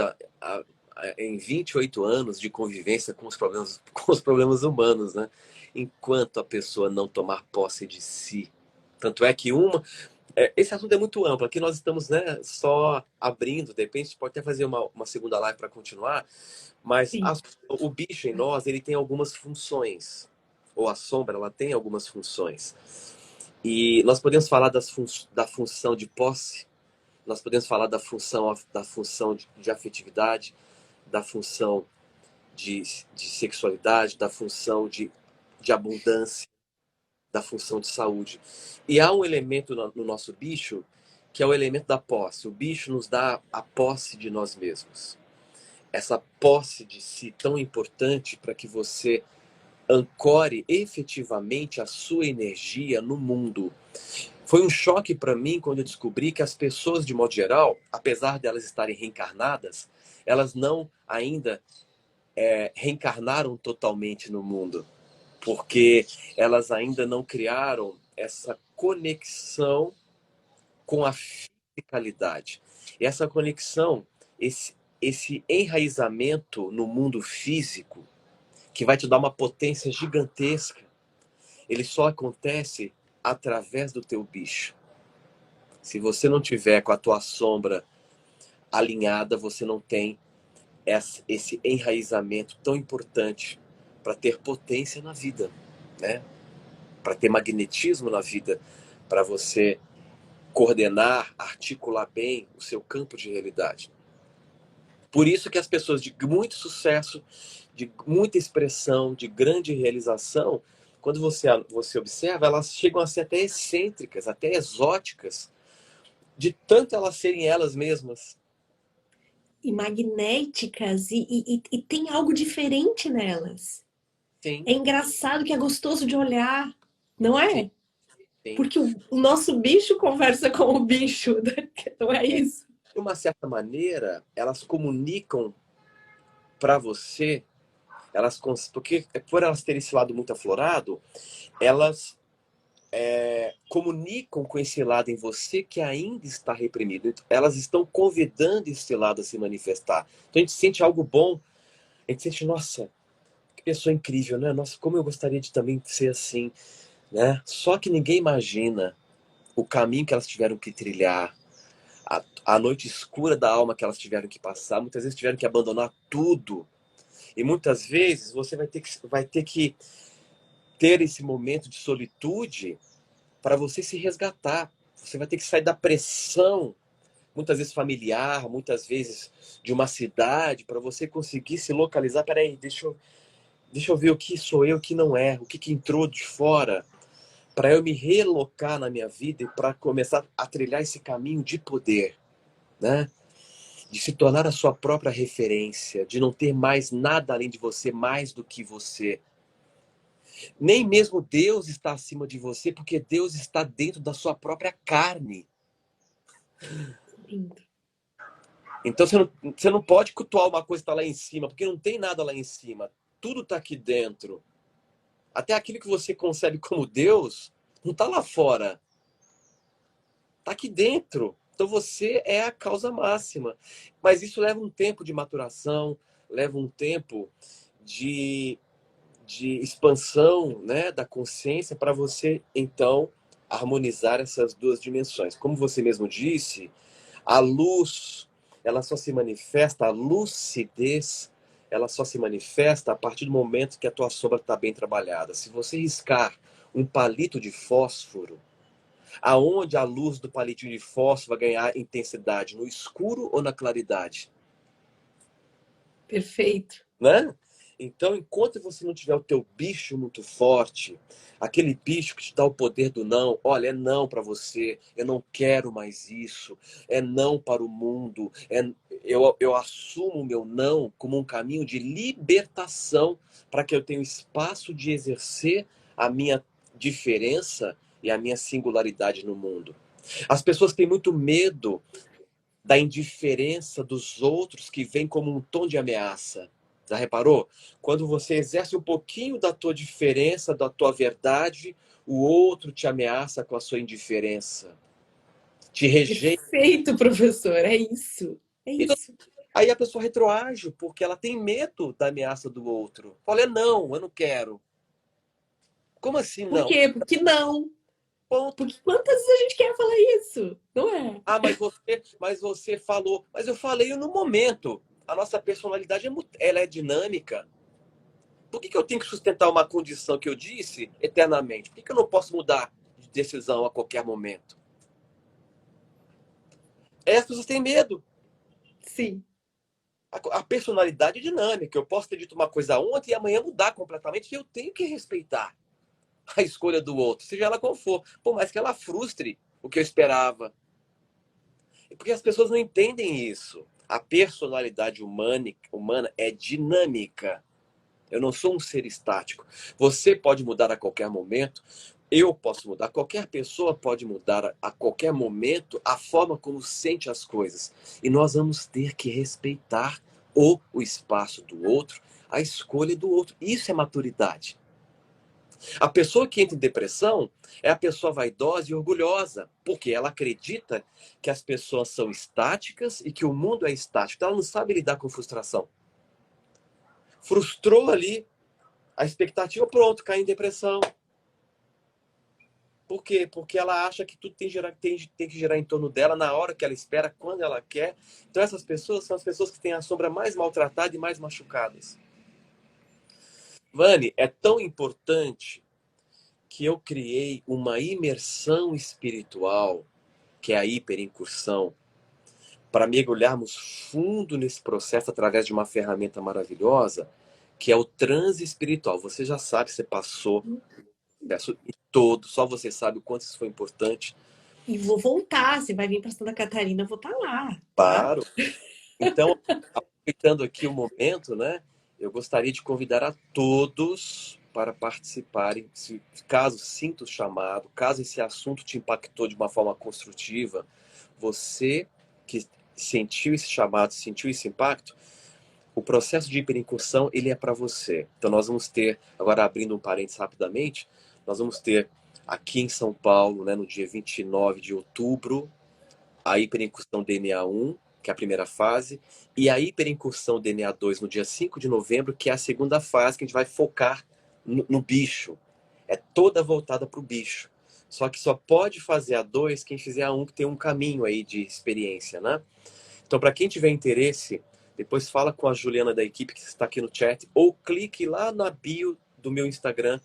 em 28 anos de convivência com os problemas, com os problemas humanos, né? Enquanto a pessoa não tomar posse de si. Tanto é que esse assunto é muito amplo. Aqui nós estamos, né, só abrindo, de repente a gente pode até fazer uma segunda live para continuar, mas Sim. o bicho em nós, ele tem algumas funções. Ou a sombra, ela tem algumas funções. E nós podemos falar da função de posse, nós podemos falar da função de afetividade, da função de sexualidade, da função de abundância, da função de saúde. E há um elemento no nosso bicho que é o elemento da posse. O bicho nos dá a posse de nós mesmos. Essa posse de si tão importante para que você ancore efetivamente a sua energia no mundo. Foi um choque para mim quando eu descobri que as pessoas, de modo geral, apesar de elas estarem reencarnadas, elas não ainda reencarnaram totalmente no mundo, porque elas ainda não criaram essa conexão com a fisicalidade. E essa conexão, esse enraizamento no mundo físico, que vai te dar uma potência gigantesca, ele só acontece através do teu bicho. Se você não tiver com a tua sombra alinhada, você não tem esse enraizamento tão importante para ter potência na vida, né? Para ter magnetismo na vida, para você coordenar, articular bem o seu campo de realidade. Por isso que as pessoas de muito sucesso, de muita expressão, de grande realização, quando você observa, elas chegam a ser até excêntricas, até exóticas, de tanto elas serem elas mesmas. E magnéticas, e tem algo diferente nelas. Sim, É engraçado que é gostoso de olhar, não sim, é? sim. Porque o nosso bicho conversa com o bicho, né? Não é isso? De uma certa maneira, elas comunicam para você, porque por elas terem esse lado muito aflorado, elas comunicam com esse lado em você que ainda está reprimido. Então, elas estão convidando esse lado a se manifestar. Então a gente sente algo bom, a gente sente, nossa, que pessoa incrível, né? Nossa, como eu gostaria de também ser assim, né? Só que ninguém imagina o caminho que elas tiveram que trilhar, a noite escura da alma que elas tiveram que passar, muitas vezes tiveram que abandonar tudo. E muitas vezes você vai ter que ter esse momento de solitude para você se resgatar. Você vai ter que sair da pressão, muitas vezes familiar, muitas vezes de uma cidade, para você conseguir se localizar. Peraí, deixa eu ver o que sou eu, o que não é, o que entrou de fora, para eu me relocar na minha vida e para começar a trilhar esse caminho de poder, né? De se tornar a sua própria referência, de não ter mais nada além de você, mais do que você. Nem mesmo Deus está acima de você, porque Deus está dentro da sua própria carne. Lindo. Então você não pode cultuar uma coisa que está lá em cima, porque não tem nada lá em cima. Tudo está aqui dentro. Até aquilo que você concebe como Deus, não está lá fora. Está aqui dentro. Então você é a causa máxima. Mas isso leva um tempo de maturação, leva um tempo de expansão, né, da consciência para você, então, harmonizar essas duas dimensões. Como você mesmo disse, a luz, ela só se manifesta, a lucidez, ela só se manifesta a partir do momento que a tua sombra está bem trabalhada. Se você riscar um palito de fósforo, aonde a luz do palitinho de fósforo vai ganhar intensidade? No escuro ou na claridade? Perfeito. Né? Então, enquanto você não tiver o teu bicho muito forte, aquele bicho que te dá o poder do não, olha, é não para você, eu não quero mais isso, é não para o mundo, eu assumo o meu não como um caminho de libertação para que eu tenha espaço de exercer a minha diferença e a minha singularidade no mundo. As pessoas têm muito medo da indiferença dos outros que vem como um tom de ameaça. Já reparou? Quando você exerce um pouquinho da tua diferença, da tua verdade, o outro te ameaça com a sua indiferença. Te rejeita. Perfeito, professor. É isso. É Então, isso. aí a pessoa retroage, porque ela tem medo da ameaça do outro. Fala, não, eu não quero. Como assim Por não? quê? Porque não. Ponto. Porque quantas vezes a gente quer falar isso? Não é? Ah, mas você falou. Mas eu falei no momento. A nossa personalidade ela é dinâmica. Por que eu tenho que sustentar uma condição que eu disse eternamente? Por que eu não posso mudar de decisão a qualquer momento? As pessoas têm medo. Sim. A personalidade é dinâmica. Eu posso ter dito uma coisa ontem e amanhã mudar completamente e eu tenho que respeitar a escolha do outro, seja ela qual for. Por mais que ela frustre o que eu esperava. Porque as pessoas não entendem isso. A personalidade humana é dinâmica. Eu não sou um ser estático. Você pode mudar a qualquer momento. Eu posso mudar. Qualquer pessoa pode mudar a qualquer momento a forma como sente as coisas. E nós vamos ter que respeitar o espaço do outro, a escolha do outro. Isso é maturidade. A pessoa que entra em depressão é a pessoa vaidosa e orgulhosa, porque ela acredita que as pessoas são estáticas e que o mundo é estático. Então ela não sabe lidar com frustração. Frustrou ali a expectativa, pronto, cai em depressão. Por quê? Porque ela acha que tudo tem que girar em torno dela na hora que ela espera, quando ela quer. Então essas pessoas são as pessoas que têm a sombra mais maltratada e mais machucadas. Vani, é tão importante que eu criei uma imersão espiritual, que é a hiperincursão, para mergulharmos fundo nesse processo através de uma ferramenta maravilhosa, que é o transe espiritual. Você já sabe, você passou processo todo, só você sabe o quanto isso foi importante. E vou voltar. Você vai vir para Santa Catarina, eu vou estar lá, tá? Claro. Então, aproveitando aqui o momento, né? Eu gostaria de convidar a todos para participarem, caso sinta o chamado, caso esse assunto te impactou de uma forma construtiva, você que sentiu esse chamado, sentiu esse impacto, o processo de hiperincursão, ele é para você. Então nós vamos ter, agora abrindo um parênteses rapidamente, nós vamos ter aqui em São Paulo, né, no dia 29 de outubro, a hiperincursão DNA 1, que é a primeira fase, e a hiperincursão DNA 2 no dia 5 de novembro, que é a segunda fase, que a gente vai focar no bicho. É toda voltada para o bicho. Só que só pode fazer a 2 quem fizer a 1, que tem um caminho aí de experiência, né? Então, para quem tiver interesse, depois fala com a Juliana da equipe que está aqui no chat, ou clique lá na bio do meu Instagram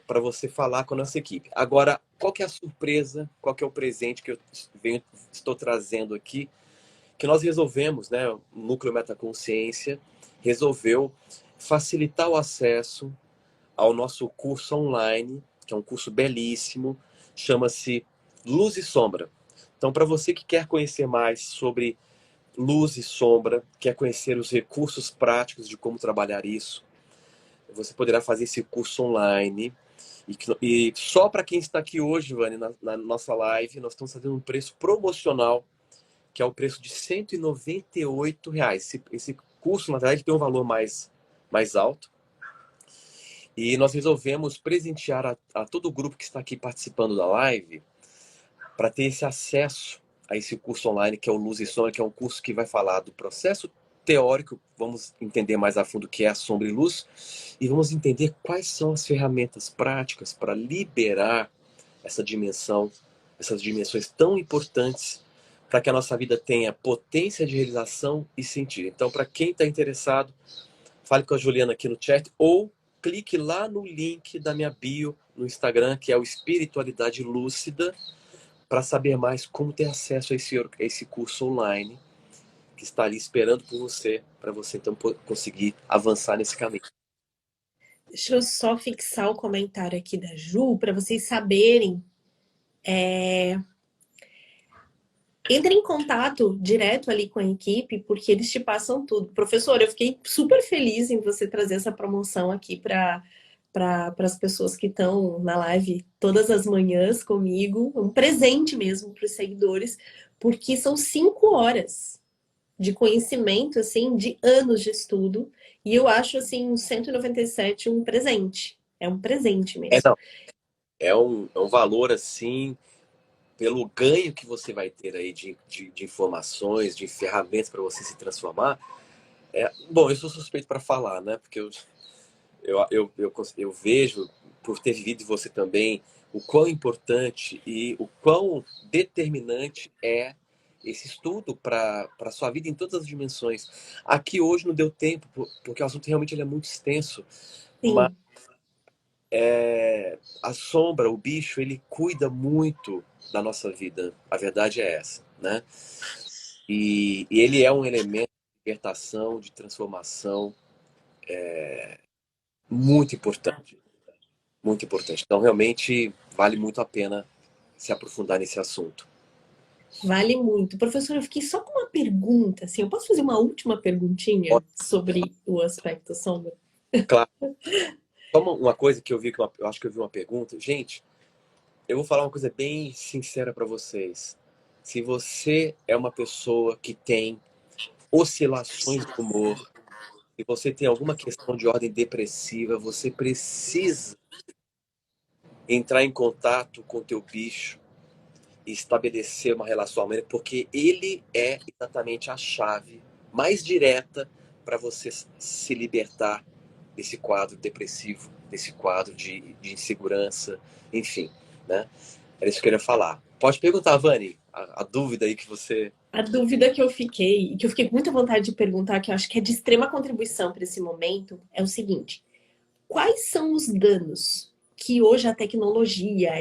para você falar com a nossa equipe. Agora, qual que é a surpresa, qual que é o presente que eu estou trazendo aqui, que nós resolvemos, né, o Núcleo Metaconsciência resolveu facilitar o acesso ao nosso curso online, que é um curso belíssimo, chama-se Luz e Sombra. Então, para você que quer conhecer mais sobre luz e sombra, quer conhecer os recursos práticos de como trabalhar isso, você poderá fazer esse curso online. E só para quem está aqui hoje, Vani, na nossa live, nós estamos fazendo um preço promocional, que é o preço de R$ 198. Esse curso, na verdade, tem um valor mais alto. E nós resolvemos presentear a todo o grupo que está aqui participando da live para ter esse acesso a esse curso online, que é o Luz e Sombra, que é um curso que vai falar do processo teórico, vamos entender mais a fundo o que é a sombra e luz, e vamos entender quais são as ferramentas práticas para liberar essa dimensão, essas dimensões tão importantes para que a nossa vida tenha potência de realização e sentido. Então, para quem está interessado, fale com a Juliana aqui no chat ou clique lá no link da minha bio no Instagram, que é o Espiritualidade Lúcida, para saber mais como ter acesso a esse curso online que está ali esperando por você, para você então conseguir avançar nesse caminho. Deixa eu só fixar o comentário aqui da Ju para vocês saberem. Entre em contato direto ali com a equipe, porque eles te passam tudo. Professor, eu fiquei super feliz em você trazer essa promoção aqui para as pessoas que estão na live todas as manhãs comigo. Um presente mesmo para os seguidores, porque são 5 horas de conhecimento, assim, de anos de estudo. E eu acho, assim, 197 um presente. É um presente mesmo. Não, é um valor assim, pelo ganho que você vai ter aí de informações, de ferramentas para você se transformar. Bom, eu sou suspeito para falar, né? Porque eu vejo, por ter vivido você também, o quão importante e o quão determinante é esse estudo para a sua vida em todas as dimensões. Aqui hoje não deu tempo, porque o assunto realmente ele é muito extenso, mas Sim. a sombra, o bicho, ele cuida muito da nossa vida. A verdade é essa, né? E ele é um elemento de libertação, de transformação muito importante. Muito importante. Então, realmente, vale muito a pena se aprofundar nesse assunto. Vale muito. Professor, eu fiquei só com uma pergunta, assim, eu posso fazer uma última perguntinha sobre o aspecto sombra? Claro. Só uma coisa que eu vi, eu acho que eu vi uma pergunta. Gente, eu vou falar uma coisa bem sincera para vocês. Se você é uma pessoa que tem oscilações de humor, se você tem alguma questão de ordem depressiva, você precisa entrar em contato com o teu bicho e estabelecer uma relação harmônica, porque ele é exatamente a chave mais direta para você se libertar desse quadro depressivo, desse quadro de insegurança, enfim, né? Era isso que eu queria falar. Pode perguntar, Vani, a dúvida aí que você... A dúvida que eu fiquei, e que eu fiquei com muita vontade de perguntar, que eu acho que é de extrema contribuição para esse momento, é o seguinte: quais são os danos que hoje a tecnologia,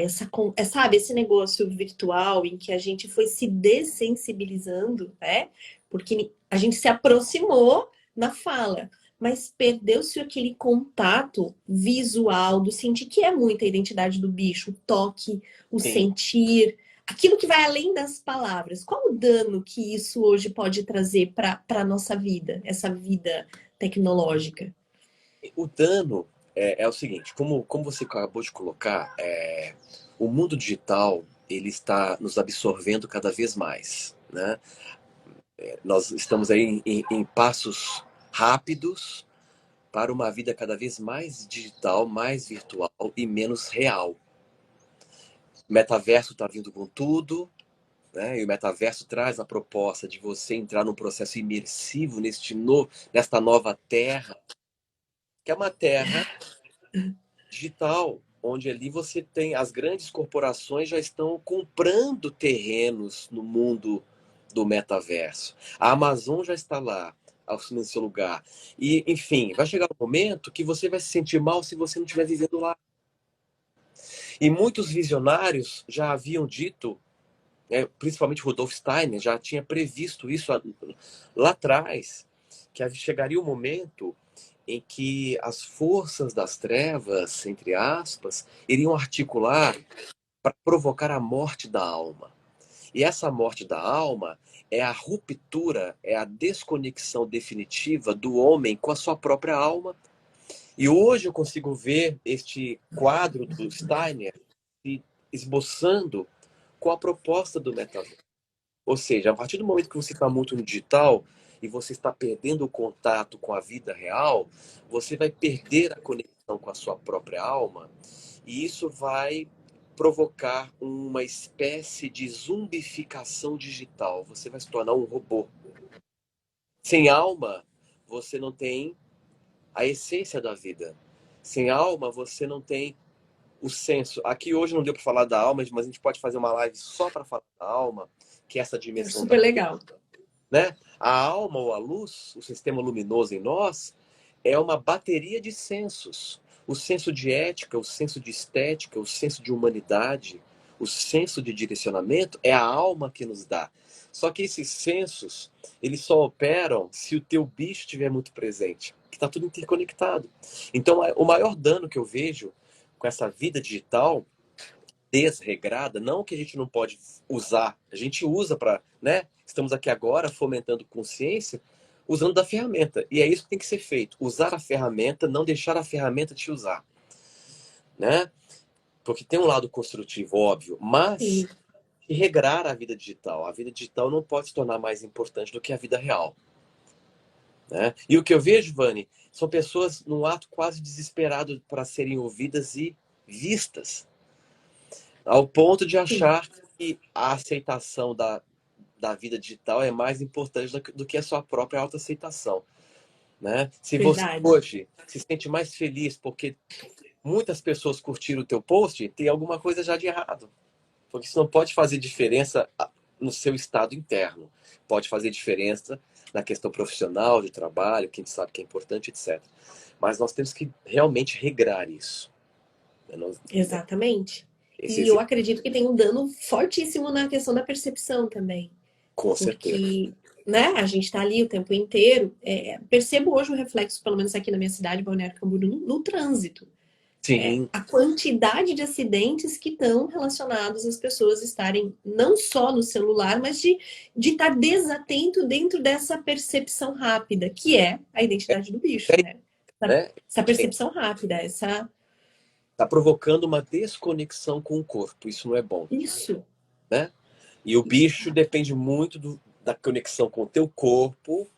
sabe, esse negócio virtual em que a gente foi se dessensibilizando, né? Porque a gente se aproximou na fala, mas perdeu-se aquele contato visual do sentir, que é muita identidade do bicho, o toque, o Sim. sentir, aquilo que vai além das palavras. Qual o dano que isso hoje pode trazer para a nossa vida, essa vida tecnológica? O dano é o seguinte, como você acabou de colocar, o mundo digital ele está nos absorvendo cada vez mais, né? Nós estamos aí em passos rápidos para uma vida cada vez mais digital, mais virtual e menos real. O metaverso está vindo com tudo, né? E o metaverso traz a proposta de você entrar num processo imersivo nesta nova terra, que é uma terra digital, onde ali você tem as grandes corporações já estão comprando terrenos no mundo do metaverso. A Amazon já está lá, assumindo seu lugar. E, enfim, vai chegar um momento que você vai se sentir mal se você não estiver vivendo lá. E muitos visionários já haviam dito, né, principalmente Rudolf Steiner, já tinha previsto isso lá atrás, que chegaria um momento em que as forças das trevas, entre aspas, iriam articular para provocar a morte da alma. E essa morte da alma é a ruptura, é a desconexão definitiva do homem com a sua própria alma. E hoje eu consigo ver este quadro do Steiner se esboçando com a proposta do metaverso. Ou seja, a partir do momento que você está muito no digital e você está perdendo o contato com a vida real, você vai perder a conexão com a sua própria alma e isso vai provocar uma espécie de zumbificação digital. Você vai se tornar um robô. Sem alma, você não tem a essência da vida. Sem alma, você não tem o senso. Aqui hoje não deu para falar da alma, mas a gente pode fazer uma live só para falar da alma, que é essa É dimensão da, super legal. né? A alma ou a luz, o sistema luminoso em nós, é uma bateria de sensos. O senso de ética, o senso de estética, o senso de humanidade, o senso de direcionamento é a alma que nos dá. Só que esses sensos, eles só operam se o teu bicho estiver muito presente, que está tudo interconectado. Então, o maior dano que eu vejo com essa vida digital desregrada, não que a gente não pode usar, a gente usa para, né? Estamos aqui agora fomentando consciência, usando da ferramenta. E é isso que tem que ser feito. Usar a ferramenta, não deixar a ferramenta te usar, né? Porque tem um lado construtivo, óbvio, mas Sim. regrar a vida digital. A vida digital não pode se tornar mais importante do que a vida real, né? E o que eu vejo, Vani, são pessoas num ato quase desesperado para serem ouvidas e vistas, ao ponto de Sim. achar que a aceitação da vida digital é mais importante do que a sua própria autoaceitação, né? Se você Verdade. hoje se sente mais feliz porque muitas pessoas curtiram o teu post, tem alguma coisa já de errado. Porque isso não pode fazer diferença no seu estado interno. Pode fazer diferença na questão profissional, de trabalho, que a gente sabe que é importante, etc. Mas nós temos que realmente regrar isso, né? Exatamente. E Esse eu acredito que tem um dano fortíssimo na questão da percepção também. com certeza. Porque, né, a gente está ali o tempo inteiro. Percebo hoje o reflexo, pelo menos aqui na minha cidade, Balneário Camboriú, no trânsito. Sim, A quantidade de acidentes que estão relacionados às pessoas estarem não só no celular, mas de estar desatento dentro dessa percepção rápida, que é a identidade do bicho, né? né? Essa percepção rápida, essa. Está provocando uma desconexão com o corpo. Isso não é bom, Isso. né? E o bicho depende muito da conexão com o teu corpo,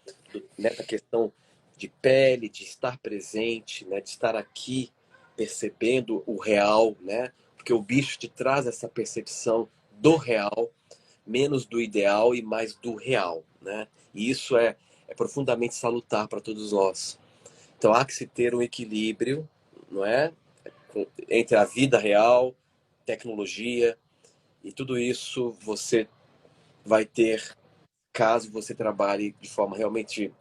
né? Da questão de pele, de estar presente, né? De estar aqui percebendo o real, né? Porque o bicho te traz essa percepção do real, menos do ideal e mais do real, né? E isso é profundamente salutar para todos nós. Então há que se ter um equilíbrio, não é? Entre a vida real, tecnologia e tudo isso você vai ter caso você trabalhe de forma realmente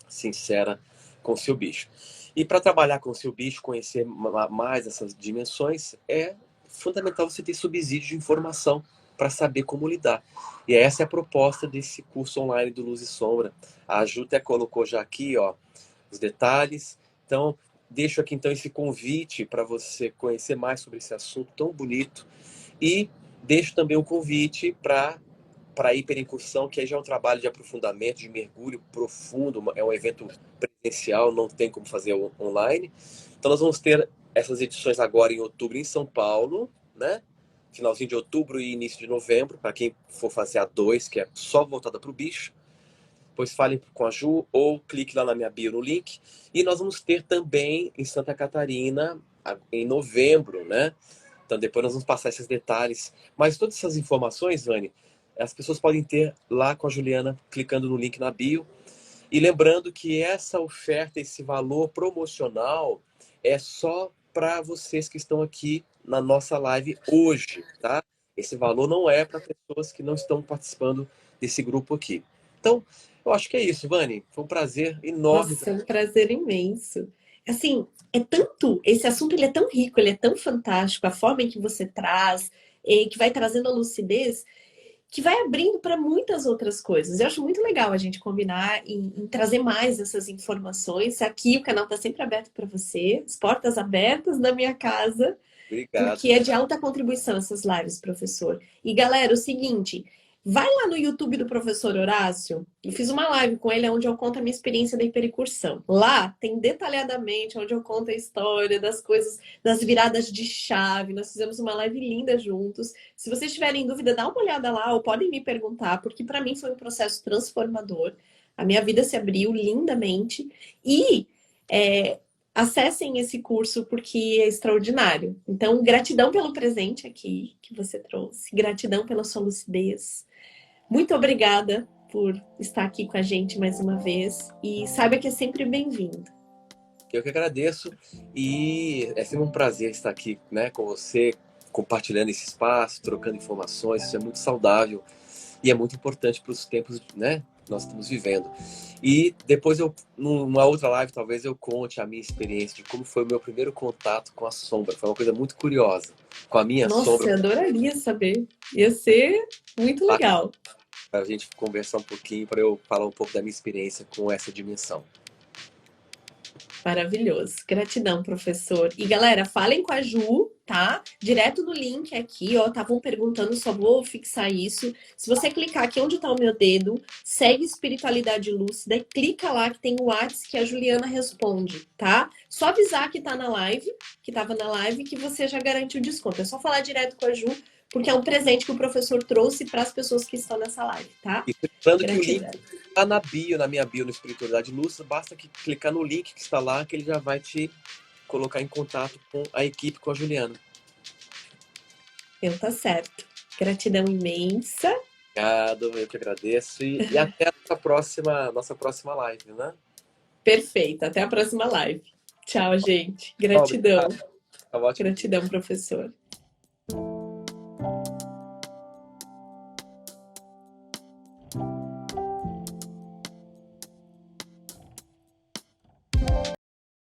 sincera com o seu bicho. E para trabalhar com o seu bicho, conhecer mais essas dimensões, é fundamental você ter subsídio de informação para saber como lidar. E essa é a proposta desse curso online do Luz e Sombra. A Ju até colocou já aqui, ó, os detalhes. Então, deixo aqui então esse convite para você conhecer mais sobre esse assunto tão bonito e deixo também um convite para a hiperincursão, que aí já é um trabalho de aprofundamento, de mergulho profundo, é um evento presencial, não tem como fazer online. Então nós vamos ter essas edições agora em outubro em São Paulo, né? Finalzinho de outubro e início de novembro, para quem for fazer a 2, que é só voltada para o bicho. Pois falem com a Ju ou clique lá na minha bio no link. E nós vamos ter também em Santa Catarina, em novembro, né? Então depois nós vamos passar esses detalhes. Mas todas essas informações, Vani, as pessoas podem ter lá com a Juliana, clicando no link na bio. E lembrando que essa oferta, esse valor promocional é só para vocês que estão aqui na nossa live hoje, tá? Esse valor não é para pessoas que não estão participando desse grupo aqui. Então, eu acho que é isso, Vani. Foi um prazer enorme. Nossa, é um prazer imenso. Assim, é tanto, esse assunto ele é tão rico, ele é tão fantástico, a forma em que você traz, que vai trazendo a lucidez, que vai abrindo para muitas outras coisas. Eu acho muito legal a gente combinar em trazer mais essas informações. Aqui o canal está sempre aberto para você, as portas abertas na minha casa, Obrigado. porque é de alta contribuição essas lives, professor. E galera, o seguinte, vai lá no YouTube do professor Horácio. Eu fiz uma live com ele onde eu conto a minha experiência da hipericursão. Lá tem detalhadamente onde eu conto a história das coisas, das viradas de chave. Nós fizemos uma live linda juntos. Se vocês tiverem dúvida, dá uma olhada lá ou podem me perguntar, porque para mim foi um processo transformador. A minha vida se abriu lindamente e acessem esse curso porque é extraordinário. Então, gratidão pelo presente aqui que você trouxe, gratidão pela sua lucidez. Muito obrigada por estar aqui com a gente mais uma vez e saiba que é sempre bem-vindo. Eu que agradeço e é sempre um prazer estar aqui, né, com você, compartilhando esse espaço, trocando informações. Isso é muito saudável e é muito importante para os tempos, né, que nós estamos vivendo. E depois numa outra live, talvez eu conte a minha experiência de como foi o meu primeiro contato com a sombra. Foi uma coisa muito curiosa, com a minha Nossa, sombra. eu adoraria saber. Ia ser muito legal. Para a gente conversar um pouquinho, para eu falar um pouco da minha experiência com essa dimensão. Maravilhoso. Gratidão, professor. E galera, falem com a Ju, tá? Direto no link aqui, ó. Estavam perguntando, só vou fixar isso. Se você clicar aqui onde tá o meu dedo, segue Espiritualidade Lúcida e clica lá que tem o WhatsApp que a Juliana responde, tá? Só avisar que tá na live, que tava na live, que você já garante o desconto. É só falar direto com a Ju, porque é um presente que o professor trouxe para as pessoas que estão nessa live, tá? E lembrando que o link está na bio, na minha bio, no Espiritualidade Lúcida, basta que clicar no link que está lá, que ele já vai te colocar em contato com a equipe, com a Juliana. Então tá certo. Gratidão imensa. Obrigado, eu que agradeço. E até a nossa próxima live, né? Perfeito. Até a próxima live. Tchau, gente. Gratidão. Tá ótimo. Gratidão, professor.